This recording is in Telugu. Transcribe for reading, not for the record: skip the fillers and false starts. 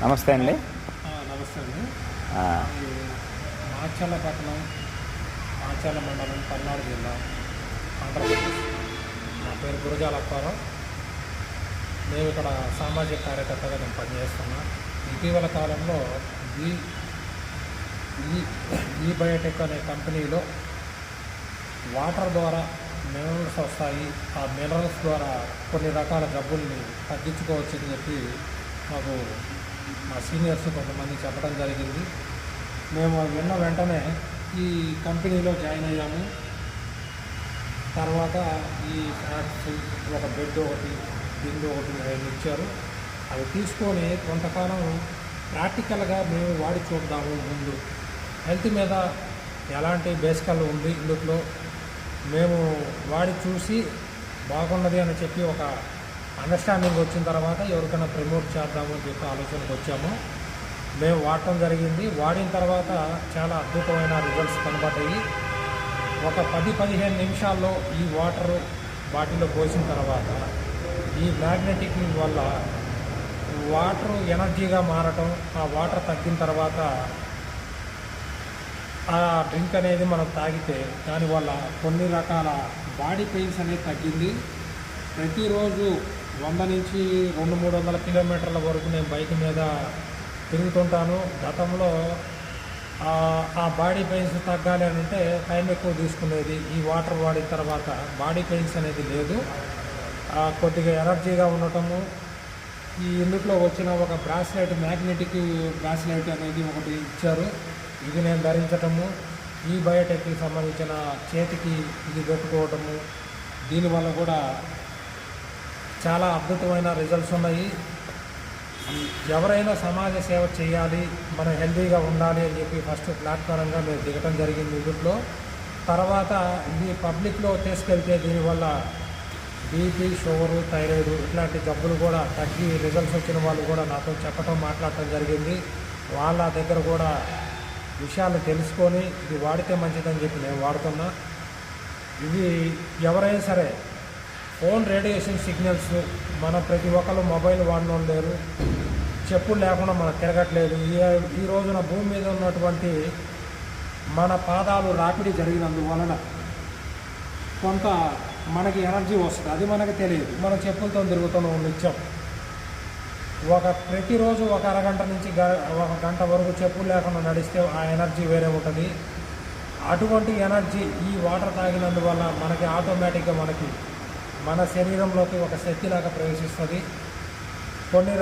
నమస్తే అండి. నమస్తే అండి. ఆ, మాచర్లపట్నం, మాచర్ల మండలం, పల్నాడు జిల్లా, ఆంధ్రప్రదేశ్. నా పేరు గురజాల అప్పారావు. నేను ఇక్కడ సామాజిక కార్యకర్తగా నేను పనిచేస్తున్నా. ఇటీవల కాలంలో ఈ ఈ ఈ బయోటెక్ అనే కంపెనీలో వాటర్ ద్వారా మినరల్స్ వస్తాయి. ఆ మినరల్స్ ద్వారా కొన్ని రకాల జబ్బుల్ని తగ్గించుకోవచ్చని చెప్పి మాకు మా సీనియర్స్ కొంతమంది చెప్పడం జరిగింది. మేము విన్న వెంటనే ఈ కంపెనీలో జాయిన్ అయ్యాము. తర్వాత ఈ ఫ్యాక్ట్స్, ఒక బెడ్ ఒకటి, దిండు ఒకటి ఇచ్చారు. అవి తీసుకొని కొంతకాలం ప్రాక్టికల్గా మేము వాడి చూద్దాము. ముందు హెల్త్ మీద ఎలాంటి బేసికల్ ఉంది ఇందులో మేము వాడి చూసి బాగున్నది అని చెప్పి ఒక అండర్స్టాండింగ్ వచ్చిన తర్వాత ఎవరికైనా ప్రమోట్ చేద్దాము అని చెప్పి ఆలోచనకు వచ్చాము. మేము వాడటం జరిగింది. వాడిన తర్వాత చాలా అద్భుతమైన రిజల్ట్స్ కనబడ్డాయి. ఒక 10-15 నిమిషాల్లో ఈ వాటరు బాటిల్లో పోసిన తర్వాత ఈ మ్యాగ్నెటిక్ వల్ల వాటరు ఎనర్జీగా మారటం, ఆ వాటర్ తగ్గిన తర్వాత ఆ డ్రింక్ అనేది మనం తాగితే దానివల్ల కొన్ని రకాల బాడీ పెయిన్స్ అనేది తగ్గింది. ప్రతిరోజు 100 నుంచి 200-300 కిలోమీటర్ల వరకు నేను బైక్ మీద తిరుగుతుంటాను. గతంలో ఆ బాడీ పెయిన్స్ తగ్గాలి అని అంటే టైం ఎక్కువ తీసుకునేది. ఈ వాటర్ వాడిన తర్వాత బాడీ పెయిన్స్ అనేది లేదు. కొద్దిగా ఎనర్జీగా ఉండటము. ఈ ఇందులో వచ్చిన ఒక బ్రాస్లెట్, మ్యాగ్నెటిక్ బ్రాస్లెట్ అనేది ఒకటి ఇచ్చారు. ఇది నేను ధరించటము, ఈ బయోటెక్కి సంబంధించిన చేతికి ఇది పెట్టుకోవటము, దీనివల్ల కూడా చాలా అద్భుతమైన రిజల్ట్స్ ఉన్నాయి. ఎవరైనా సమాజ సేవ చేయాలి, మనం హెల్తీగా ఉండాలి అని చెప్పి ఫస్ట్ ప్లాట్ఫారంగా మేము దిగటం జరిగింది ఇందులో. తర్వాత ఇది పబ్లిక్లో తీసుకెళ్తే దీనివల్ల బీపీ, షుగరు, థైరాయిడ్ ఇట్లాంటి జబ్బులు కూడా తగ్గి రిజల్ట్స్ వచ్చిన వాళ్ళు కూడా నాతో చెప్పటం, మాట్లాడటం జరిగింది. వాళ్ళ దగ్గర కూడా విషయాలు తెలుసుకొని ఇది వాడితే మంచిదని చెప్పి నేను వాడుతున్నా. ఇది ఎవరైనా సరే ఫోన్ రేడియేషన్ సిగ్నల్స్, మనం ప్రతి ఒక్కరు మొబైల్ వాడినోళ్ళు లేరు, చెప్పులు లేకుండా మనం తిరగట్లేదు. ఈ రోజున భూమి మీద ఉన్నటువంటి మన పాదాలు రాపిడి జరిగినందువలన కొంత మనకి ఎనర్జీ వస్తుంది. అది మనకు తెలియదు. మనం చెప్పులతో తిరుగుతున్నాం నిత్యం. ప్రతిరోజు ఒక అరగంట నుంచి ఒక గంట వరకు చెప్పులు లేకుండా నడిస్తే ఆ ఎనర్జీ వేరే ఉంటుంది. అటువంటి ఎనర్జీ ఈ వాటర్ తాగినందువల్ల మనకి ఆటోమేటిక్గా మన శరీరంలోకి ఒక శక్తిలాగా ప్రవేశిస్తుంది. కొన్ని